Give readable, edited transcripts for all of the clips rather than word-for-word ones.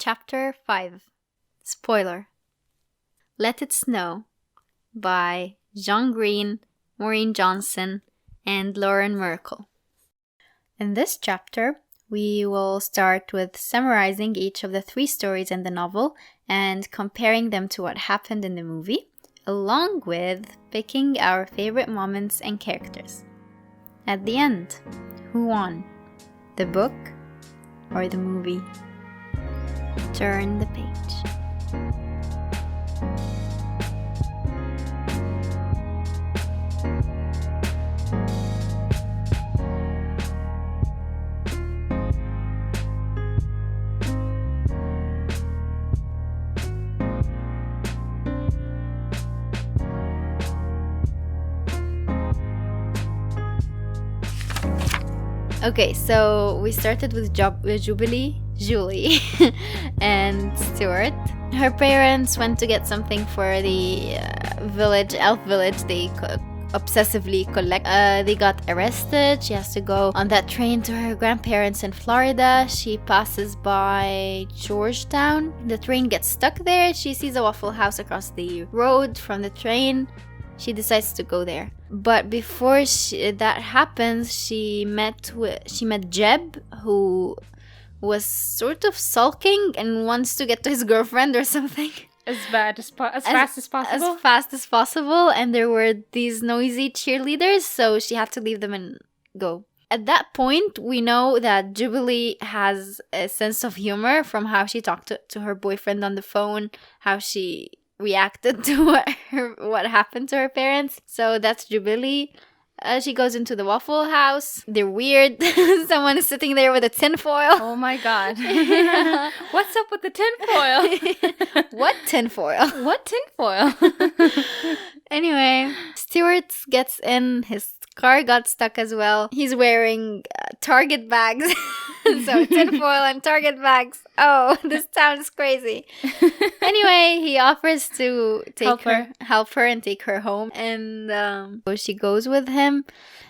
Chapter 5. Spoiler. Let It Snow by John Green, Maureen Johnson, and Lauren Merkel. In this chapter, we will start with summarizing each of the 3 stories in the novel and comparing them to what happened in the movie, along with picking our favorite moments and characters. At the end, who won? The book or the movie? Turn the page. Okay, so we started with Julie, and Stuart. Her parents went to get something for the elf village they obsessively collect. They got arrested. She has to go on that train to her grandparents in Florida. She passes by Georgetown. The train gets stuck there. She sees a Waffle House across the road from the train. She decides to go there. But before that happens, she met Jeb, who was sort of sulking and wants to get to his girlfriend or something. As fast as possible? As fast as possible. And there were these noisy cheerleaders, so she had to leave them and go. At that point, we know that Jubilee has a sense of humor from how she talked to her boyfriend on the phone, how she reacted to what happened to her parents. So that's Jubilee. She goes into the Waffle House. They're weird. Someone is sitting there with a tinfoil. Oh my god. What's up with the tinfoil? What tinfoil? What tinfoil? Anyway, Stuart gets in. His car got stuck as well. He's wearing Target bags. So tinfoil and Target bags. Oh, this town is crazy. Anyway, he offers to help her and take her home. And so she goes with him.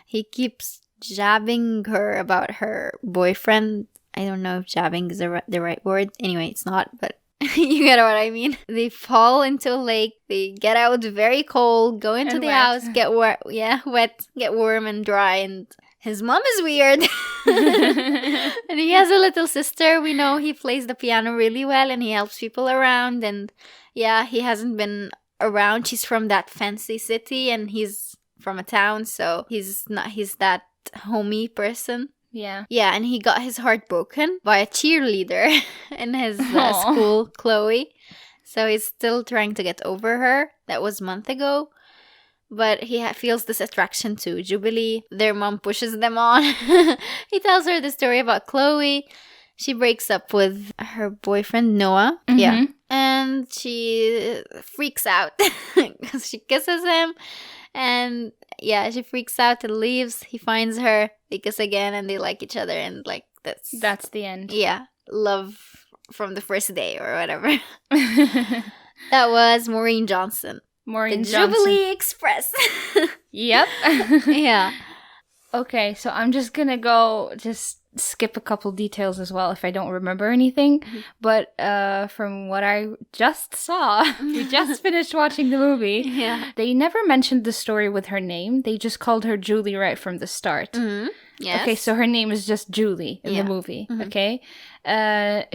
He keeps jabbing her about her boyfriend. I don't know if jabbing is the right word. Anyway, it's not, but you get what I mean. They fall into a lake. They get out very cold, go into the house, get wet, get warm and dry. And his mom is weird. And he has a little sister. We know he plays the piano really well and he helps people around. And yeah, he hasn't been around. She's from that fancy city and he's from a town. So he's that homey person. Yeah. Yeah, and he got his heart broken by a cheerleader in his school, Chloe. So he's still trying to get over her. That was a month ago. But he feels this attraction to Jubilee. Their mom pushes them on. He tells her the story about Chloe. She breaks up with her boyfriend, Noah. Mm-hmm. Yeah. And she freaks out because she kisses him. And yeah, she freaks out and leaves. He finds her. They kiss again and they like each other. And like, that's the end. Yeah. Love from the first day or whatever. That was Maureen Johnson. The Jubilee Express. Yep. Yeah. Okay, so I'm just gonna skip a couple details as well if I don't remember anything. Mm-hmm. But from what I just saw, we just finished watching the movie. Yeah. They never mentioned the story with her name. They just called her Julie right from the start. Mm-hmm. Yes. Okay, so her name is just Julie in the movie. Mm-hmm. Okay.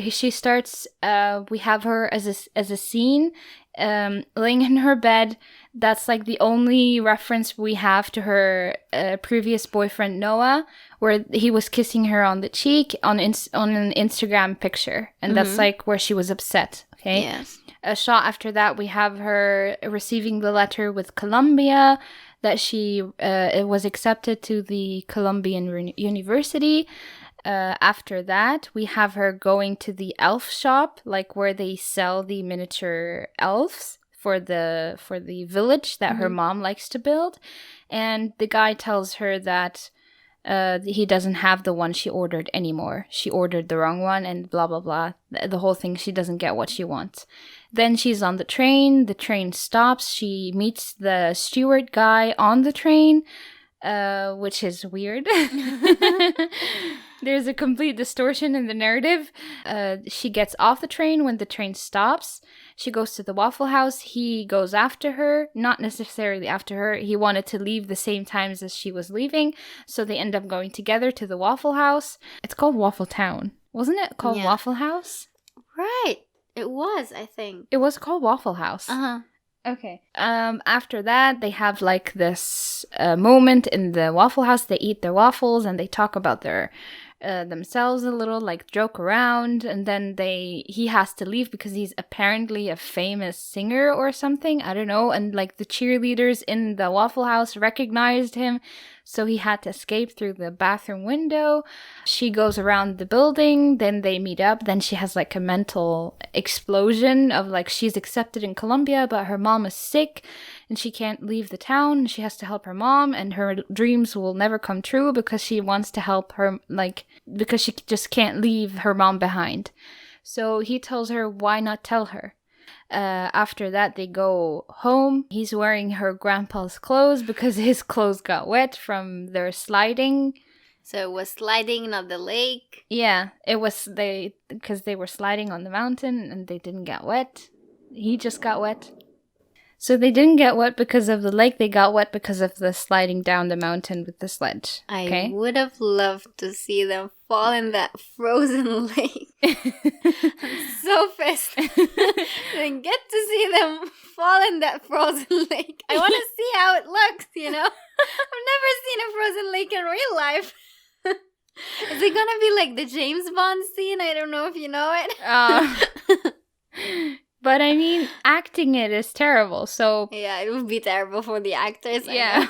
She starts. We have her as a scene, laying in her bed. That's like the only reference we have to her previous boyfriend Noah, where he was kissing her on the cheek on an Instagram picture, and that's like where she was upset. Okay. Yes. A shot after that, we have her receiving the letter with Columbia that she was accepted to the Columbian University. After that, we have her going to the elf shop, like where they sell the miniature elves for the village that her mom likes to build. And the guy tells her that he doesn't have the one she ordered anymore. She ordered the wrong one and blah, blah, blah. The whole thing, she doesn't get what she wants. Then she's on the train stops. She meets the steward guy on the train, which is weird. There's a complete distortion in the narrative. She gets off the train when the train stops. She goes to the Waffle House. He goes after her. Not necessarily after her. He wanted to leave the same times as she was leaving. So they end up going together to the Waffle House. It's called Waffle Town. Wasn't it called Waffle House? Right. It was, I think. It was called Waffle House. Uh-huh. Okay. After that, they have like this moment in the Waffle House. They eat their waffles and they talk about their themselves a little, like joke around, and then he has to leave because he's apparently a famous singer or something. I don't know. And like the cheerleaders in the Waffle House recognized him, so he had to escape through the bathroom window. She goes around the building, then they meet up. Then she has like a mental explosion of like she's accepted in Colombia, but her mom is sick and she can't leave the town. She has to help her mom, and her dreams will never come true because she wants to help her, like, because she just can't leave her mom behind. So he tells her, why not tell her? After that, they go home. He's wearing her grandpa's clothes because his clothes got wet from their sliding. So it was sliding, not the lake. Yeah, it was because they were sliding on the mountain and they didn't get wet. He just got wet. So they didn't get wet because of the lake. They got wet because of the sliding down the mountain with the sledge. Okay? I would have loved to see them fall in that frozen lake. I'm so pissed. Didn't get to see them fall in that frozen lake. I want to see how it looks, you know? I've never seen a frozen lake in real life. Is it gonna be like the James Bond scene? I don't know if you know it. But I mean, acting it is terrible, so... Yeah, it would be terrible for the actors. Yeah.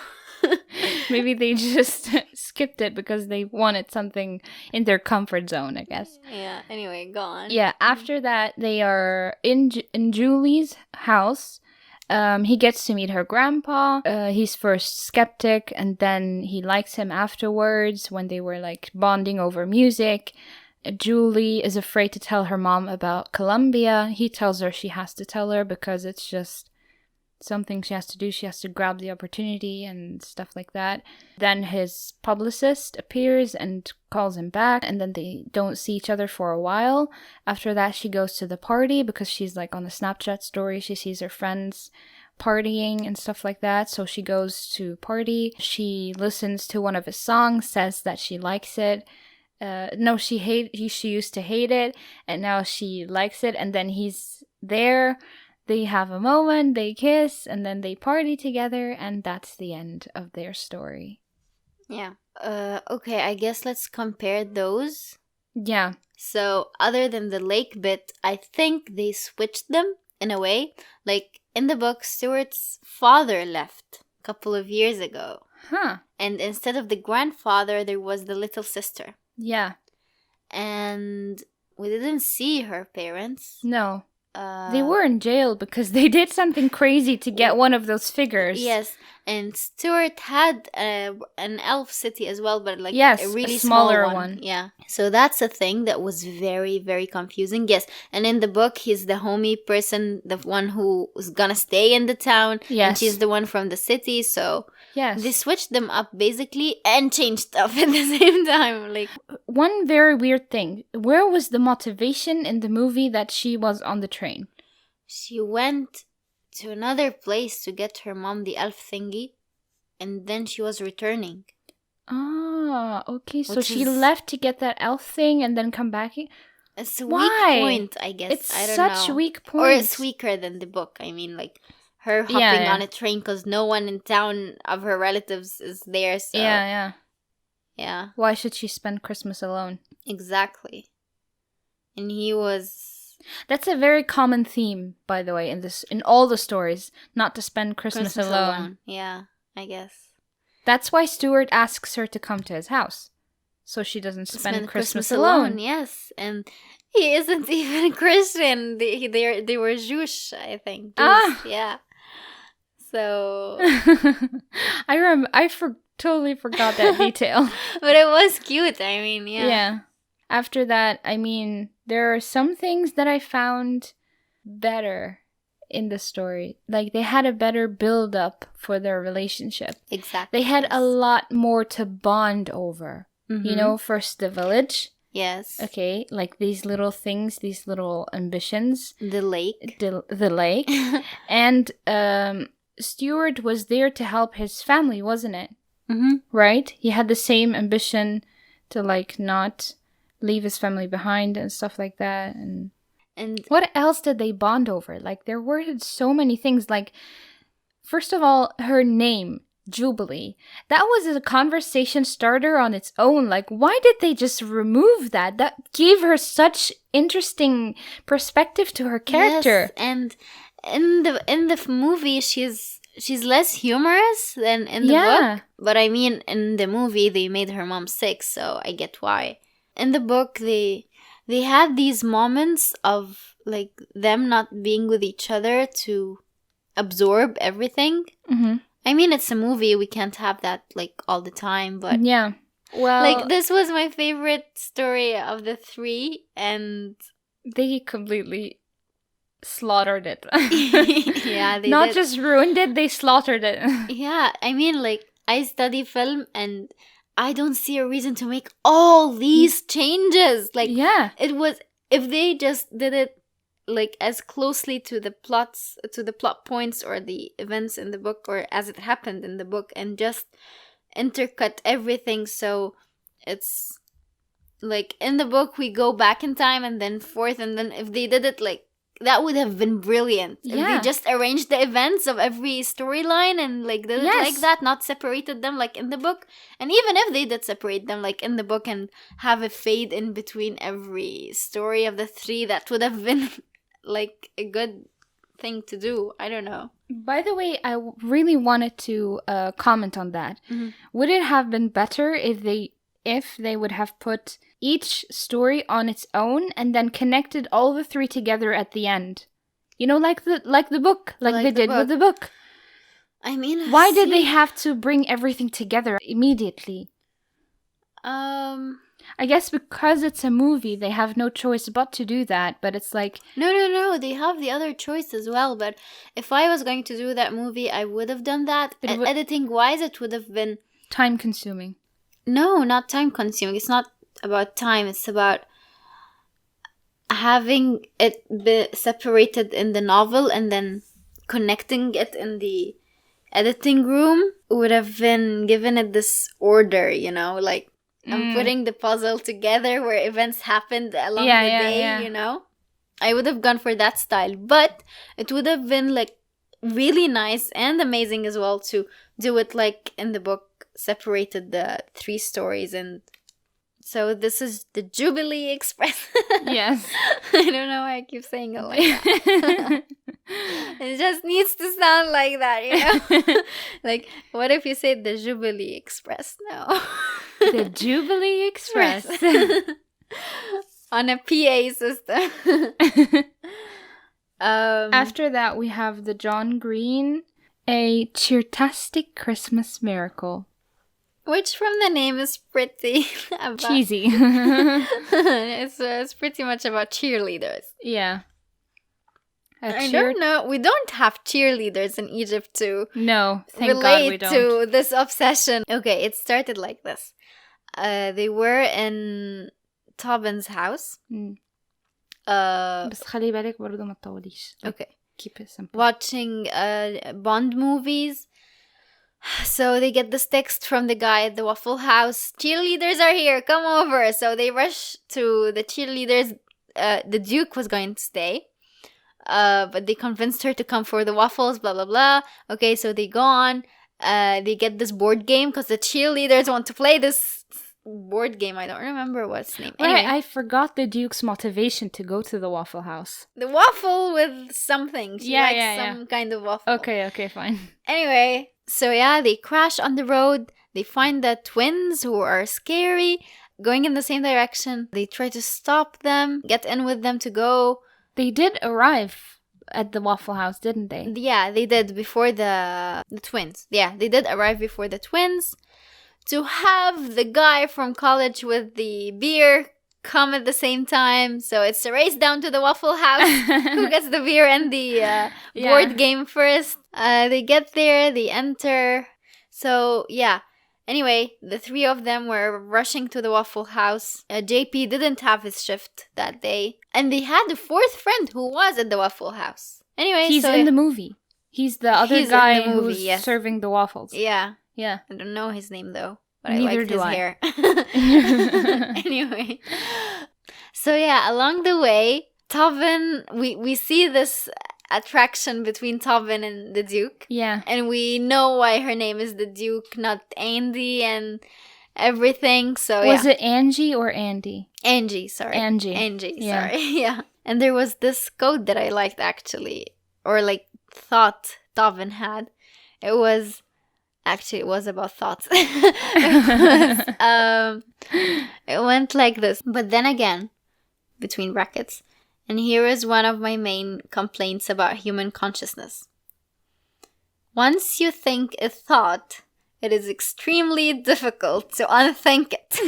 Maybe they just skipped it because they wanted something in their comfort zone, I guess. Yeah, anyway, go on. Yeah, after that, they are in Julie's house. He gets to meet her grandpa. He's first skeptic, and then he likes him afterwards when they were, like, bonding over music. Julie is afraid to tell her mom about Colombia. He tells her she has to tell her because it's just something she has to do. She has to grab the opportunity and stuff like that. Then his publicist appears and calls him back, and then they don't see each other for a while. After that, she goes to the party because she's like on the Snapchat story. She sees her friends partying and stuff like that, so she goes to party. She listens to one of his songs, says that she likes it. She used to hate it, and now she likes it, and then he's there. They have a moment, they kiss, and then they party together, and that's the end of their story. Yeah. Okay, I guess let's compare those. Yeah. So, other than the lake bit, I think they switched them in a way. Like, in the book, Stuart's father left a couple of years ago. Huh. And instead of the grandfather, there was the little sister. Yeah. And we didn't see her parents. No. They were in jail because they did something crazy to get one of those figures. Yes, and Stuart had an elf city as well, but like yes, a really smaller small one. Yeah, so that's a thing that was very, very confusing. Yes, and in the book, he's the homie person, the one who was gonna stay in the town. Yes, and she's the one from the city. So yes, they switched them up basically and changed stuff at the same time. Like, one very weird thing: where was the motivation in the movie that she was on the train? She went to another place to get her mom the elf thingy, and then she was returning. Ah, okay. So she left to get that elf thing and then come back. It's a weak point, I guess. It's I don't such know. Weak point. Or it's weaker than the book. I mean, like, her hopping on a train because no one in town of her relatives is there. So yeah. Why should she spend Christmas alone? Exactly. And he was... That's a very common theme, by the way, in all the stories, not to spend Christmas alone. Yeah, I guess. That's why Stuart asks her to come to his house, so she doesn't spend Christmas alone. Yes, and he isn't even Christian. They were Jewish, I think. Yeah. So I totally forgot that detail. But it was cute. I mean, yeah. Yeah. After that, I mean, there are some things that I found better in the story. Like, they had a better build-up for their relationship. Exactly. They had a lot more to bond over. You know, first the village. Yes. Okay, like these little things, these little ambitions. The lake. The lake. And Stuart was there to help his family, wasn't it? Mm-hmm. Right? He had the same ambition to, like, not leave his family behind and stuff like that. And what else did they bond over? Like, there were so many things. Like, first of all, her name, Jubilee. That was a conversation starter on its own. Like, why did they just remove that? That gave her such interesting perspective to her character. Yes, and in the movie, she's less humorous than in the book. But I mean, in the movie, they made her mom sick, so I get why. In the book, they had these moments of, like, them not being with each other to absorb everything. Mm-hmm. I mean, it's a movie. We can't have that, like, all the time. But yeah. Well, like, this was my favorite story of the three. And they completely slaughtered it. Yeah, they not did. just ruined it, they slaughtered it. Yeah, I mean, like, I study film and I don't see a reason to make all these changes. Like, yeah, it was, if they just did it, like, as closely to the plot points or the events in the book, or as it happened in the book, and just intercut everything. So it's like, in the book we go back in time and then forth, and then if they did it like that, would have been brilliant. If they just arranged the events of every storyline and, like, did it like that, not separated them like in the book. And even if they did separate them like in the book and have a fade in between every story of the three, that would have been like a good thing to do. I don't know. By the way, I really wanted to comment on that. Mm-hmm. Would it have been better if they would have put each story on its own and then connected all the three together at the end? You know, like the book, like they did with the book. I mean, why did they have to bring everything together immediately? I guess because it's a movie, they have no choice but to do that. But it's like, no, they have the other choice as well. But if I was going to do that movie, I would have done that. Editing wise, it would have been time consuming. No, not time consuming. It's not about time. It's about having it be separated in the novel and then connecting it in the editing room. Would have been given it this order, you know, like, I'm putting the puzzle together where events happened along the day, you know. I would have gone for that style, but it would have been, like, really nice and amazing as well to do it like in the book, separated the three stories. And so this is the Jubilee Express. Yes. I don't know why I keep saying it like that. It just needs to sound like that, you know? Like, what if you say the Jubilee Express? No. The Jubilee Express. On a PA system. After that, we have the John Green, A Cheertastic Christmas Miracle. Which, from the name, is pretty cheesy. It's pretty much about cheerleaders. Yeah. I don't know. We don't have cheerleaders in Egypt to thank God we don't. To this obsession. Okay, it started like this. They were in Tobin's house. بس خلي بالك برضو ما تطوليش. Okay. Keep it simple. Watching Bond movies. So they get this text from the guy at the Waffle House. Cheerleaders are here. Come over. So they rush to the cheerleaders. The Duke was going to stay. But they convinced her to come for the waffles, blah, blah, blah. Okay, so they go on. They get this board game because the cheerleaders want to play this board game. I don't remember what's name. Anyway, I forgot the Duke's motivation to go to the Waffle House. The waffle with something. She likes some kind of waffle. Okay, fine. Anyway, so they crash on the road. They find the twins who are scary, going in the same direction. They try to stop them, get in with them to go. They did arrive at the Waffle House, didn't they? Yeah, they did before the twins. Yeah, they did arrive before the twins. To have the guy from college with the beer come at the same time. So it's a race down to the Waffle House. Who gets the beer and the board game first? They get there, they enter. So, yeah. Anyway, the three of them were rushing to the Waffle House. JP didn't have his shift that day. And they had a fourth friend who was at the Waffle House. Anyway, He's in the movie. He's the other guy who's serving the waffles. Yeah. Yeah. I don't know his name though, but Neither I liked his hair. Anyway. So yeah, along the way, Tobin, we see this attraction between Tobin and the Duke. Yeah. And we know why her name is the Duke, not Andy and everything. So Was it Angie or Andy? Angie, sorry. Angie, sorry. Yeah. And there was this quote that I liked actually, or like thought Tobin had. It was about thoughts. It went like this. But then again, between brackets, and here is one of my main complaints about human consciousness. Once you think a thought, it is extremely difficult to unthink it.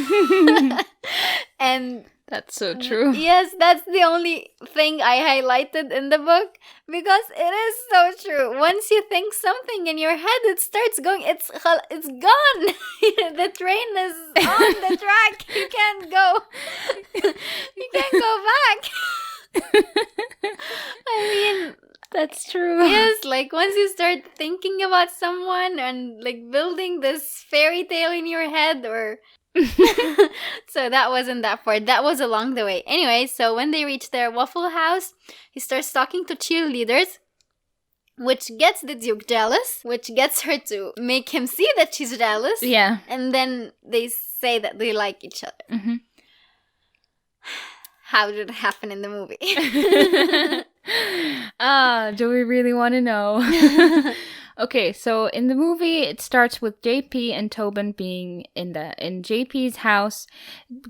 And that's so true. Yes, that's the only thing I highlighted in the book, because it is so true. Once you think something in your head, it starts going, it's gone. The train is on the track. You can't go. You can't go back. I mean, that's true. Yes, like once you start thinking about someone and like building this fairy tale in your head, or so that wasn't that part. That was along the way. Anyway, so when they reach their Waffle House, he starts talking to cheerleaders, which gets the Duke jealous, which gets her to make him see that she's jealous. Yeah. And then they say that they like each other. Mm-hmm. How did it happen in the movie? Do we really want to know? Okay, so in the movie, it starts with JP and Tobin being in JP's house,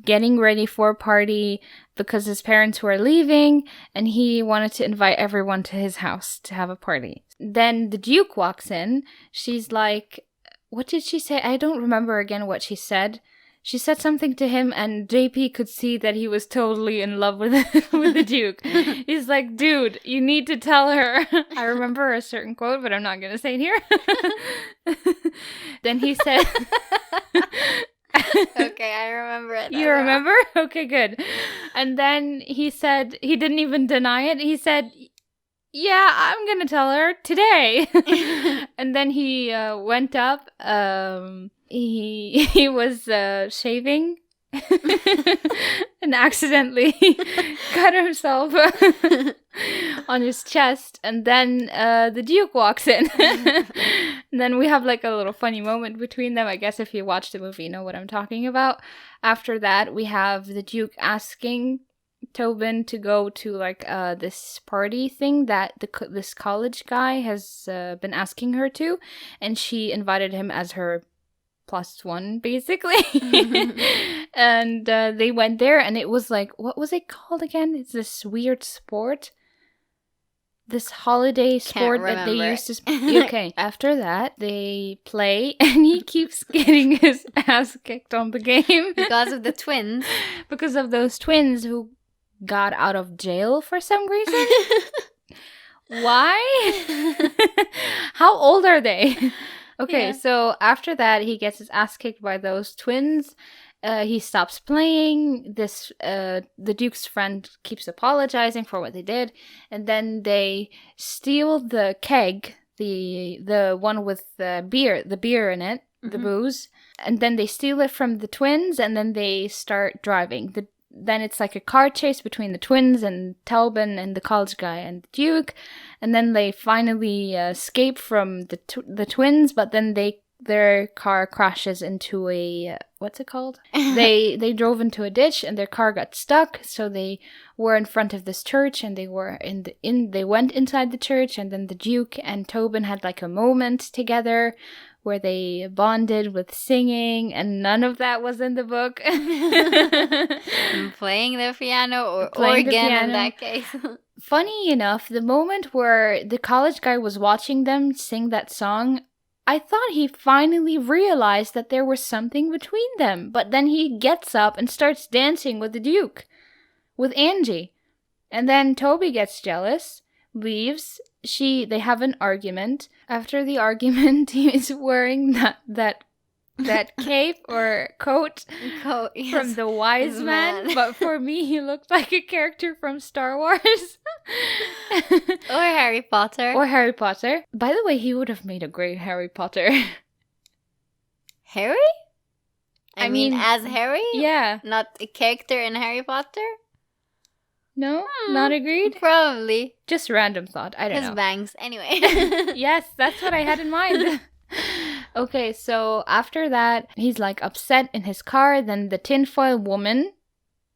getting ready for a party because his parents were leaving, and he wanted to invite everyone to his house to have a party. Then the Duke walks in. She's like, what did she say? I don't remember again what she said. She said something to him, and JP could see that he was totally in love with with the Duke. He's like, dude, you need to tell her. I remember a certain quote, but I'm not going to say it here. Then he said... Okay, I remember it. You remember? Okay, good. And then he said, he didn't even deny it. He said, yeah, I'm going to tell her today. And then he went up... He was shaving and accidentally cut himself on his chest, and then the Duke walks in. And then we have like a little funny moment between them. I guess if you watch the movie, you know what I'm talking about. After that, we have the Duke asking Tobin to go to like this party thing that this college guy has been asking her to, and she invited him as her +1 basically. And they went there, and it was like, what was it called again? It's this weird sport, this holiday sport that they used to okay. After that they play, and he keeps getting his ass kicked on the game because of the twins, because of those twins who got out of jail for some reason. Why? How old are they? Okay, yeah. So after that, he gets his ass kicked by those twins. He stops playing. The Duke's friend keeps apologizing for what they did, and then they steal the keg, the one with the beer in it, the booze, and then they steal it from the twins, and then they start driving. Then it's like a car chase between the twins and Tobin and the college guy and the Duke, and then they finally escape from the twins, but then their car crashes into a what's it called? They drove into a ditch, and their car got stuck, so they were in front of this church, and they were they went inside the church, and then the Duke and Tobin had like a moment together where they bonded with singing, and none of that was in the book. Playing the piano or organ in that case. Funny enough, the moment where the college guy was watching them sing that song, I thought he finally realized that there was something between them. But then he gets up and starts dancing with the Duke, with Angie. And then Toby gets jealous, leaves. They have an argument. After the argument, he is wearing that that cape or coat Yes. from the wise His man. man. But for me, he looked like a character from Star Wars. Or Harry Potter. Or Harry Potter. By the way, he would have made a great Harry Potter. Harry? I I mean, mean, as Harry? Yeah. Not a character in Harry Potter? No? Not agreed? Probably. Just random thought. I don't His know. bangs. Anyway. Yes, that's what I had in mind. Okay, so after that, he's like upset in his car. Then the tinfoil woman,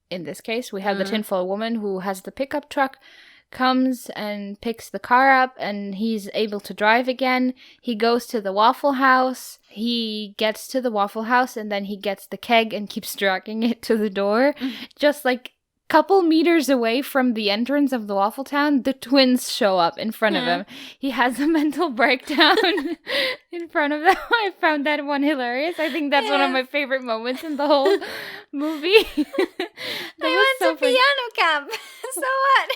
in this case, we have the tinfoil woman who has the pickup truck, comes and picks the car up, and he's able to drive again. He goes to the Waffle House. He gets to the Waffle House, and then he gets the keg and keeps dragging it to the door. Just like couple meters away from the entrance of the Waffle Town, the twins show up in front of him. He has a mental breakdown in front of them. I found that one hilarious. I think that's one of my favorite moments in the whole movie. I went to piano camp. So what?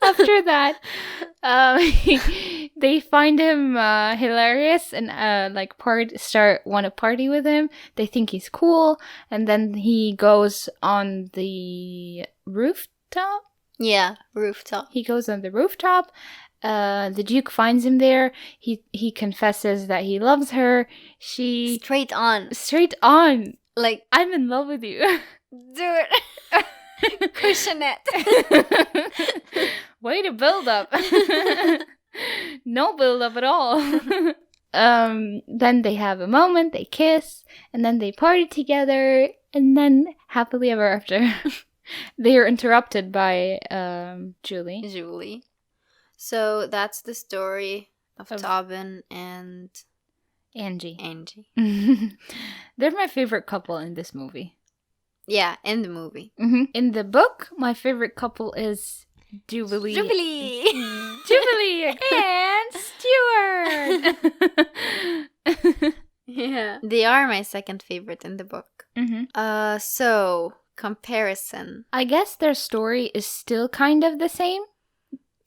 After that, they find him hilarious and want to party with him. They think he's cool, and then he goes on the rooftop. Yeah, rooftop. He goes on the rooftop. The Duke finds him there. He confesses that he loves her. She Straight on. Like, I'm in love with you. Do it. Cushion it. Way to build up. No build up at all. Then they have a moment, they kiss, and then they party together, and then happily ever after. They are interrupted by Julie. So that's the story of Tobin and Angie. They're my favorite couple in this movie. Yeah, in the movie. Mm-hmm. In the book, my favorite couple is Jubilee and Stuart. Yeah, they are my second favorite in the book. Mm-hmm. So comparison. I guess their story is still kind of the same.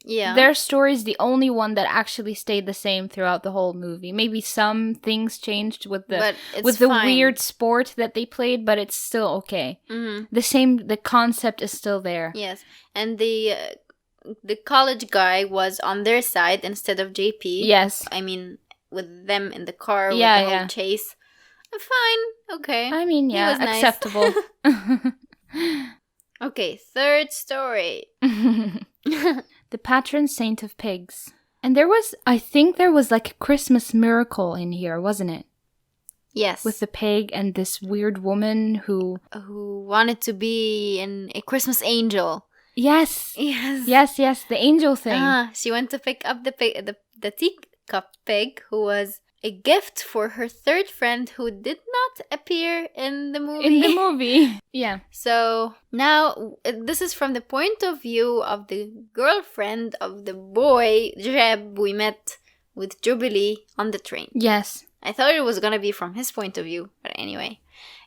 Yeah. Their story is the only one that actually stayed the same throughout the whole movie. Maybe some things changed with the weird sport that they played, but it's still okay. Mm-hmm. The concept is still there. Yes, and the college guy was on their side instead of JP. Yes. I mean, with them in the car with the whole chase. Fine. Okay. I mean, yeah, He was nice. acceptable. Okay, third story. The patron saint of pigs. And I think there was like a Christmas miracle in here, wasn't it? Yes. With the pig and this weird woman who wanted to be a Christmas angel. Yes. Yes, the angel thing. She went to pick up the pig, the teacup pig, who was a gift for her third friend who did not appear in the movie. Yeah. So now this is from the point of view of the girlfriend of the boy, Jeb, we met with Jubilee on the train. Yes. I thought it was gonna be from his point of view, but anyway.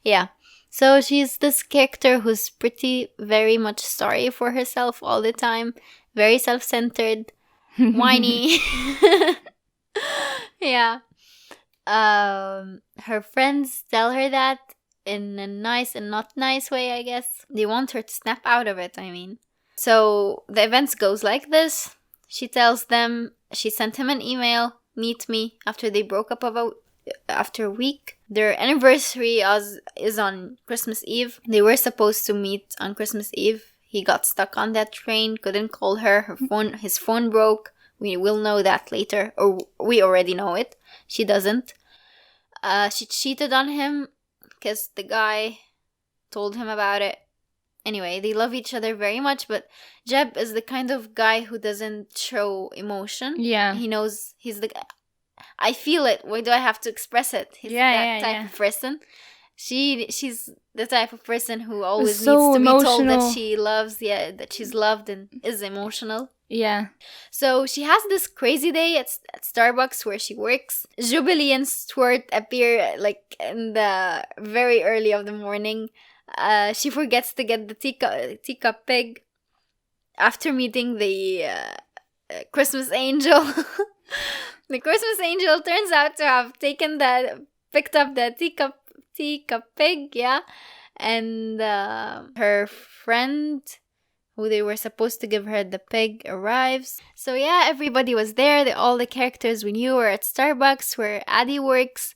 Yeah. So she's this character who's very much sorry for herself all the time. Very self-centered. Whiny. Yeah. Her friends tell her that in a nice and not nice way, I guess. They want her to snap out of it, I mean. So the events goes like this. She tells them she sent him an email, meet me, after they broke up after a week. Their anniversary is on Christmas Eve. They were supposed to meet on Christmas Eve. He got stuck on that train, couldn't call her. His phone broke. We will know that later, or we already know it. She doesn't. She cheated on him because the guy told him about it. Anyway, they love each other very much, but Jeb is the kind of guy who doesn't show emotion. Yeah. He knows he's the... I feel it. Why do I have to express it? He's that type of person. She's the type of person who always needs to be told that she loves, that she's loved and is emotional. Yeah. So she has this crazy day at Starbucks where she works. Jubilee and Stuart appear like in the very early of the morning. She forgets to get the teacup pig after meeting the Christmas angel. The Christmas angel turns out to have picked up the teacup pig, yeah. And her friend, who they were supposed to give her the pig, arrives. So yeah, everybody was there. All the characters we knew were at Starbucks, where Addie works.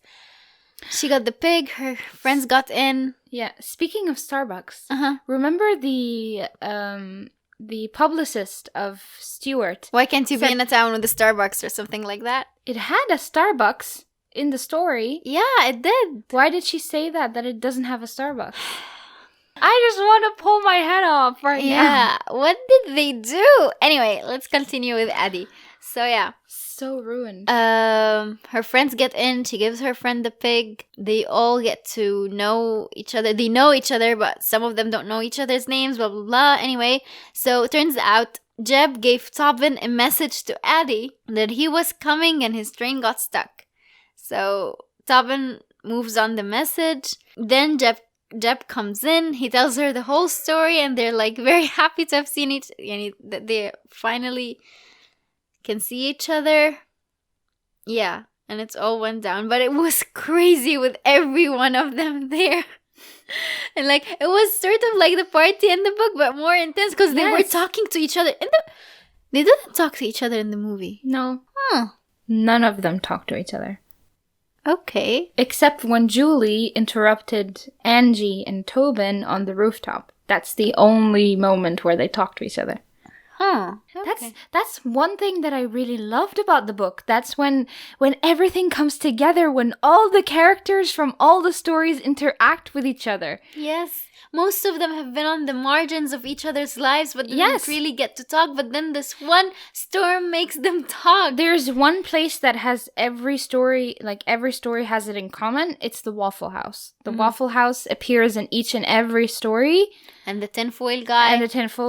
She got the pig. Her friends got in. Yeah. Speaking of Starbucks, remember the publicist of Stewart? Why can't you be in a town with a Starbucks or something like that? It had a Starbucks in the story. Yeah, it did. Why did she say that it doesn't have a Starbucks? I just want to pull my head off right now. Yeah, what did they do? Anyway, let's continue with Addie. So yeah. So ruined. Her friends get in. She gives her friend the pig. They all get to know each other. They know each other, but some of them don't know each other's names, blah, blah, blah. Anyway, so it turns out Jeb gave Tobin a message to Addie that he was coming and his train got stuck. So Tobin moves on the message. Then Jeb comes in. He tells her the whole story, and they're like very happy to have seen that they finally can see each other. Yeah, and it's all went down, but it was crazy with every one of them there. And like it was sort of like the party in the book, but more intense because they were talking to each other. They didn't talk to each other in the movie. No. None of them talked to each other. Okay. Except when Julie interrupted Angie and Tobin on the rooftop. That's the only moment where they talked to each other. Huh. Okay. That's one thing that I really loved about the book. That's when everything comes together, when all the characters from all the stories interact with each other. Yes. Most of them have been on the margins of each other's lives, but didn't really get to talk. But then this one storm makes them talk. There's one place that has every story, like every story has it in common. It's the Waffle House. The Waffle House appears in each and every story. And the tinfoil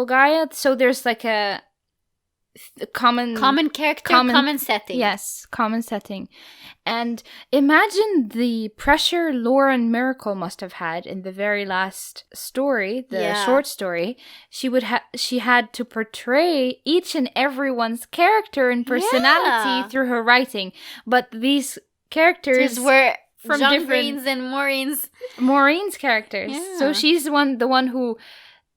guy. So there's like a common character, common setting. Yes, common setting. And imagine the pressure Lauren Miracle must have had in the very last story, the short story. She had to portray each and everyone's character and personality through her writing. But these characters were from John different Green's and Maureen's characters. Yeah. So she's the one who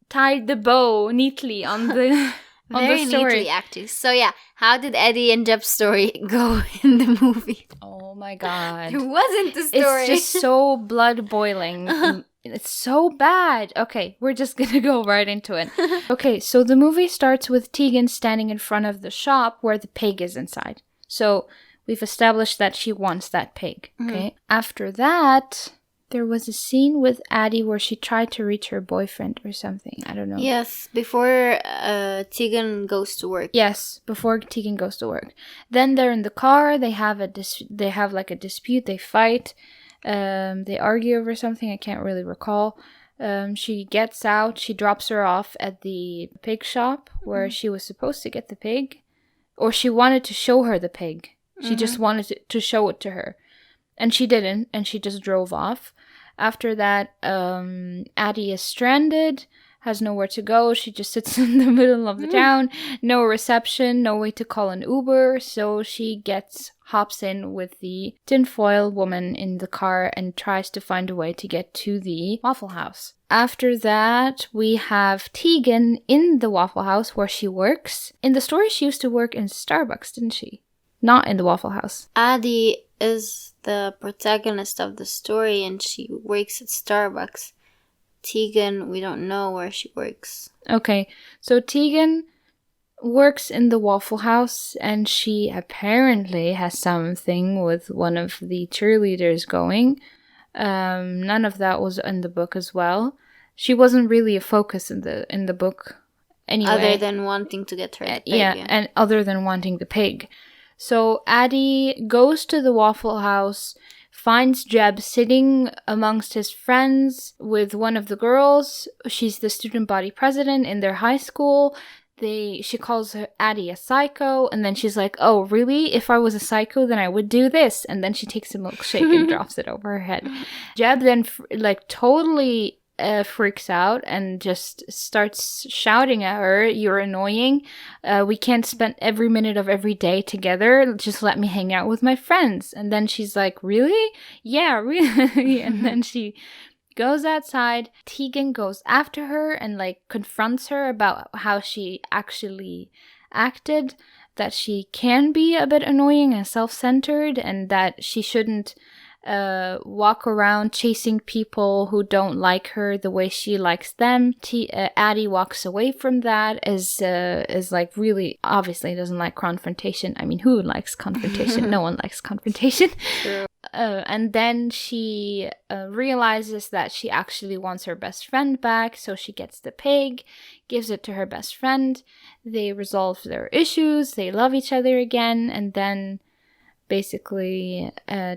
tied the bow neatly on the Very the story. neatly, actually. So yeah, how did Eddie and Jeb's story go in the movie? Oh my god. It wasn't the story. It's just so blood boiling. It's so bad. Okay, we're just gonna go right into it. Okay, so the movie starts with Tegan standing in front of the shop where the pig is inside. So we've established that she wants that pig. Okay. After that, there was a scene with Addie where she tried to reach her boyfriend or something. I don't know. Yes, before Tegan goes to work. Yes, before Tegan goes to work. Then they're in the car. They have like a dispute. They fight. They argue over something. I can't really recall. She gets out. She drops her off at the pig shop where she was supposed to get the pig, or she wanted to show her the pig. She just wanted to show it to her. And she didn't, and she just drove off. After that, Addie is stranded, has nowhere to go. She just sits in the middle of the town. No reception, no way to call an Uber. So she hops in with the tinfoil woman in the car and tries to find a way to get to the Waffle House. After that, we have Tegan in the Waffle House where she works. In the story, she used to work in Starbucks, didn't she? Not in the Waffle House. Addie is the protagonist of the story and she works at Starbucks. Tegan, we don't know where she works. Okay, so Tegan works in the Waffle House and she apparently has something with one of the cheerleaders going. None of that was in the book as well. She wasn't really a focus in the book anyway. Other than wanting to get her the pig. Yeah, and other than wanting the pig. So Addie goes to the Waffle House, finds Jeb sitting amongst his friends with one of the girls. She's the student body president in their high school. She calls Addie a psycho, and then she's like, oh, really? If I was a psycho, then I would do this. And then she takes a milkshake and drops it over her head. Jeb then totally freaks out and just starts shouting at her, "You're annoying. We can't spend every minute of every day together. Just let me hang out with my friends." And then she's like, "Really? Yeah, really." And then she goes outside. Tegan goes after her and like confronts her about how she actually acted, that she can be a bit annoying and self-centered, and that she shouldn't walk around chasing people who don't like her the way she likes them. Addie walks away from that, is like really obviously doesn't like confrontation. I mean, who likes confrontation? No one likes confrontation. True. And then she realizes that she actually wants her best friend back, so she gets the pig, gives it to her best friend. They resolve their issues, they love each other again, and then basically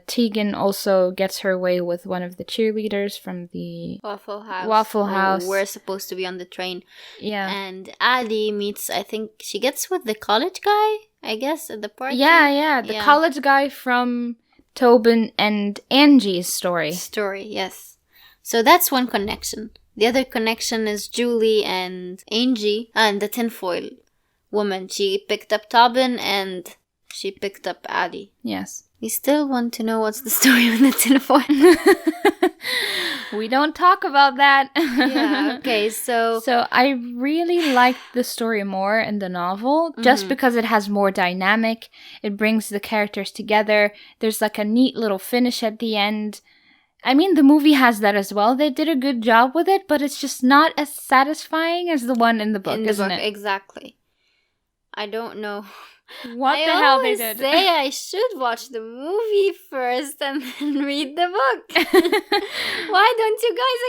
Tegan also gets her way with one of the cheerleaders from the Waffle House. Who were supposed to be on the train. Yeah. And Addie meets, I think she gets with the college guy, I guess, at the party. Yeah. The college guy from Tobin and Angie's story. Yes. So that's one connection. The other connection is Julie and Angie and the tinfoil woman. She picked up Tobin and she picked up Addie. Yes. We still want to know what's the story with the tinfoil. We don't talk about that. Yeah, okay, so I really liked the story more in the novel, just because it has more dynamic. It brings the characters together. There's like a neat little finish at the end. I mean, the movie has that as well. They did a good job with it, but it's just not as satisfying as the one in the book, isn't it? Exactly. I don't know what the hell they did. I say I should watch the movie first and then read the book. Why don't you guys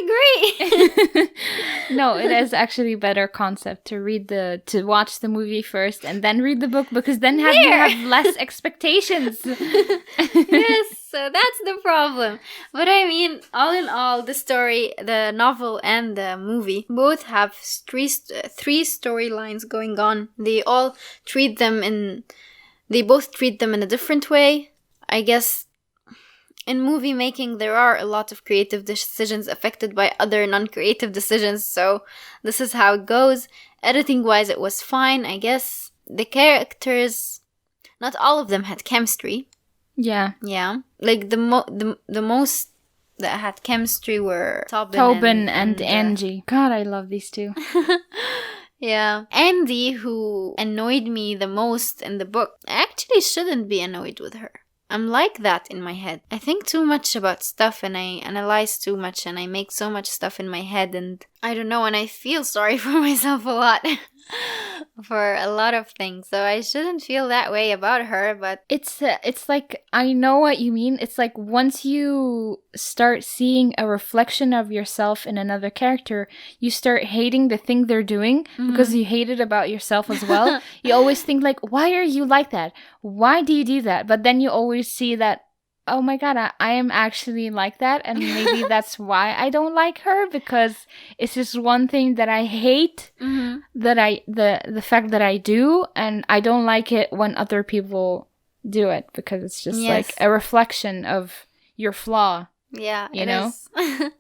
agree? No, it is actually a better concept to watch the movie first and then read the book, because then you have less expectations. Yes, so that's the problem. But I mean, all in all, the story, the novel and the movie both have three storylines going on. They both treat them in a different way. I guess in movie making, there are a lot of creative decisions affected by other non-creative decisions, so this is how it goes. Editing-wise, it was fine, I guess. The characters, not all of them had chemistry. Yeah. Yeah. Like, the most that had chemistry were Tobin and Angie. God, I love these two. Yeah. Andy, who annoyed me the most in the book, I actually shouldn't be annoyed with her. I'm like that in my head. I think too much about stuff and I analyze too much and I make so much stuff in my head, and I don't know, and I feel sorry for myself a lot. For a lot of things, so I shouldn't feel that way about her, but it's like, I know what you mean. It's like once you start seeing a reflection of yourself in another character, you start hating the thing they're doing because you hate it about yourself as well. You always think like, why are you like that? Why do you do that? But then you always see that, oh my god, I am actually like that, and maybe that's why I don't like her, because it's just one thing that I hate, that the fact that I do, and I don't like it when other people do it, because it's just like a reflection of your flaw. Yeah, you know? Is.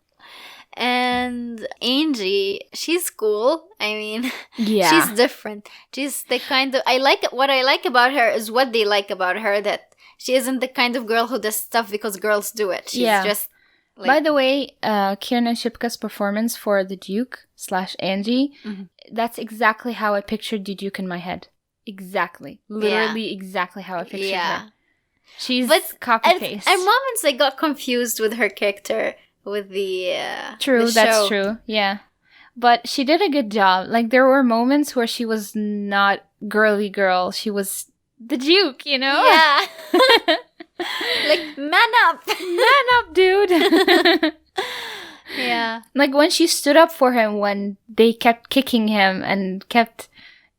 And Angie, she's cool. I mean, yeah, she's different. She's the kind of, what I like about her is what they like about her, that she isn't the kind of girl who does stuff because girls do it. She's just like... By the way, Kiernan Shipka's performance for the Duke / Angie, that's exactly how I pictured the Duke in my head. Exactly. Literally exactly how I pictured her. She's copy-paste. At moments I got confused with her character, with the True, the that's show. true. Yeah. But she did a good job. Like, there were moments where she was not girly girl. She was the Duke, you know? Yeah. Like, man up. Man up, dude. Yeah. Like, when she stood up for him when they kept kicking him and kept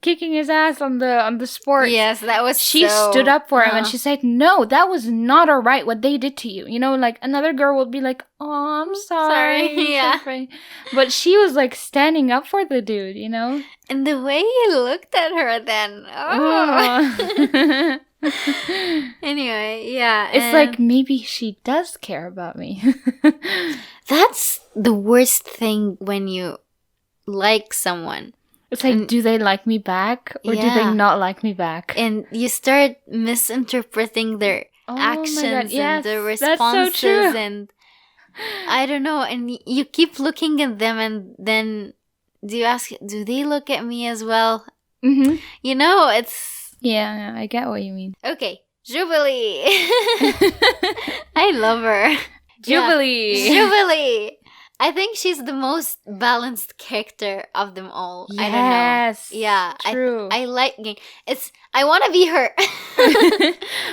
kicking his ass on the sport. Yes, that was She stood up for him and she said, no, that was not all right what they did to you. You know, like, another girl would be like, oh, I'm sorry. Yeah. But she was, like, standing up for the dude, you know? And the way he looked at her then. Oh. Anyway, yeah. It's like maybe she does care about me. That's the worst thing when you like someone. It's like, do they like me back or do they not like me back? And you start misinterpreting their actions and the responses, so true. and I don't know. And you keep looking at them, and then do you ask, do they look at me as well? Mm-hmm. You know, it's... Yeah, I get what you mean. Okay, Jubilee. I love her. Jubilee. Yeah. Jubilee. I think she's the most balanced character of them all. Yes, I don't know. Yeah, true. I like I want to be her.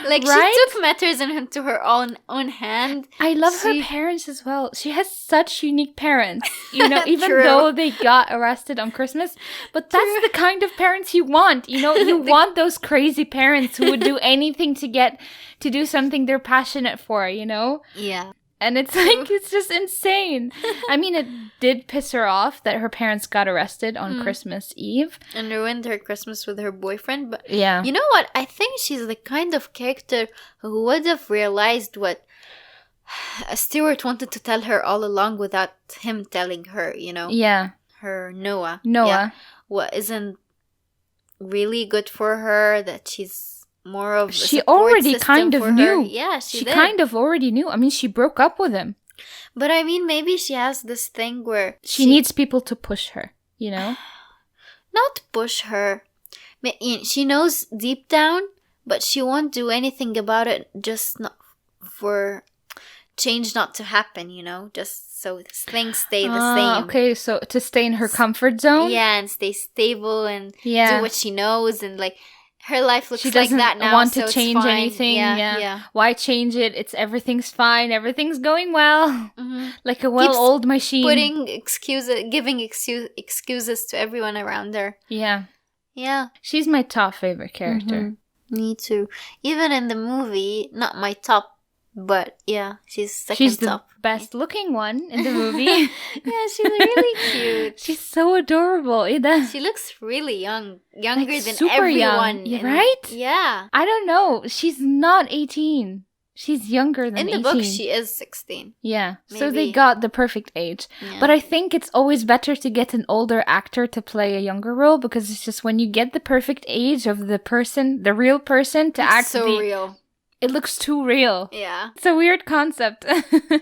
Like, right? she took matters into her own hand. I love her parents as well. She has such unique parents, you know, even True. though they got arrested on Christmas. But that's the kind of parents you want. You know, you want those crazy parents who would do anything to do something they're passionate for, you know? Yeah. And it's like, it's just insane. I mean, it did piss her off that her parents got arrested on Christmas Eve. And ruined her Christmas with her boyfriend. But yeah. You know what? I think she's the kind of character who would have realized what Stewart wanted to tell her all along without him telling her, you know? Yeah. Her Noah. Yeah. What isn't really good for her, that she's more of a she already system kind of knew. Yeah, she did. Kind of already knew. I mean, she broke up with him. But I mean, maybe she has this thing where she needs people to push her, you know? Not push her. She knows deep down, but she won't do anything about it, just not for change not to happen, you know? Just so things stay the same. Okay, so to stay in her comfort zone? Yeah, and stay stable and do what she knows, and like... Her life looks she like that now. She doesn't want so to change anything. Yeah. Why change it? Everything's fine. Everything's going well. Mm-hmm. Like a well-oiled machine. Giving excuses to everyone around her. Yeah. Yeah. She's my top favorite character. Mm-hmm. Me too. Even in the movie, not my top, but yeah, she's second top. She's the best looking one in the movie. Yeah, she's really cute. She's so adorable. She looks really younger like than super everyone. Young. Right? Yeah. I don't know. She's not 18. She's younger than 18. In the book, she is 16. Yeah. Maybe. So they got the perfect age. Yeah. But I think it's always better to get an older actor to play a younger role, because it's just when you get the perfect age of the person, the real person, to act so real. It looks too real. Yeah. It's a weird concept.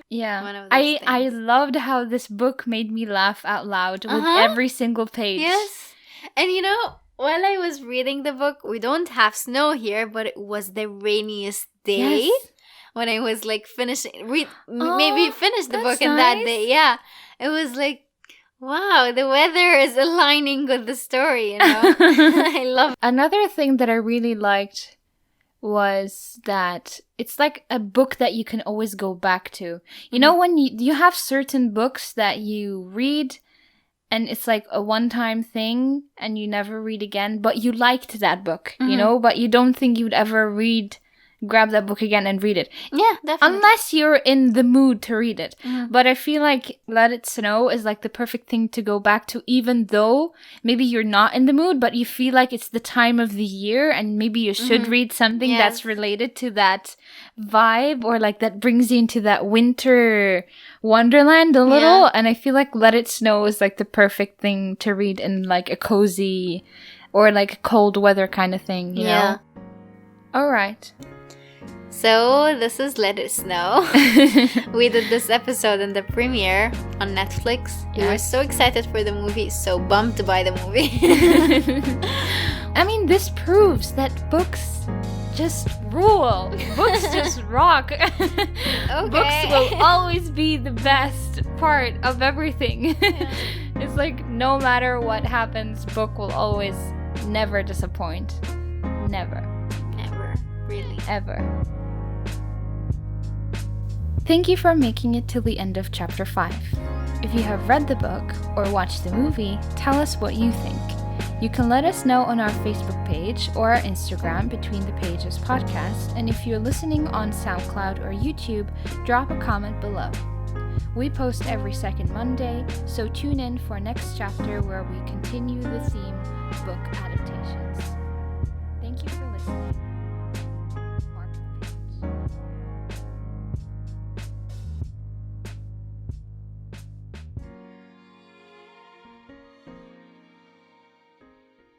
Yeah. One of those I loved how this book made me laugh out loud with every single page. Yes. And you know, while I was reading the book, we don't have snow here, but it was the rainiest day. Yes. When I was like maybe finish the book in that day. Yeah. It was like, wow, the weather is aligning with the story, you know? I love it. Another thing that I really liked was that it's like a book that you can always go back to. You know, when you have certain books that you read and it's like a one-time thing and you never read again, but you liked that book, you know, but you don't think you'd ever grab that book again and read it. Yeah, definitely. Unless you're in the mood to read it. But I feel like Let It Snow is like the perfect thing to go back to, even though maybe you're not in the mood, but you feel like it's the time of the year and maybe you should read something that's related to that vibe, or like that brings you into that winter wonderland a little. Yeah. And I feel like Let It Snow is like the perfect thing to read in like a cozy or like a cold weather kind of thing, you know? All right. So, this is Let It Snow. We did this episode in the premiere on Netflix. We were so excited for the movie, so bummed by the movie. I mean, this proves that books just rule. Books just rock. Okay. Books will always be the best part of everything. Yeah. It's like, no matter what happens, book will always never disappoint. Never. Never. Really. Ever. Thank you for making it to the end of Chapter 5. If you have read the book or watched the movie, tell us what you think. You can let us know on our Facebook page or our Instagram, Between the Pages Podcast, and if you're listening on SoundCloud or YouTube, drop a comment below. We post every second Monday, so tune in for next chapter where we continue the theme, book adaptation.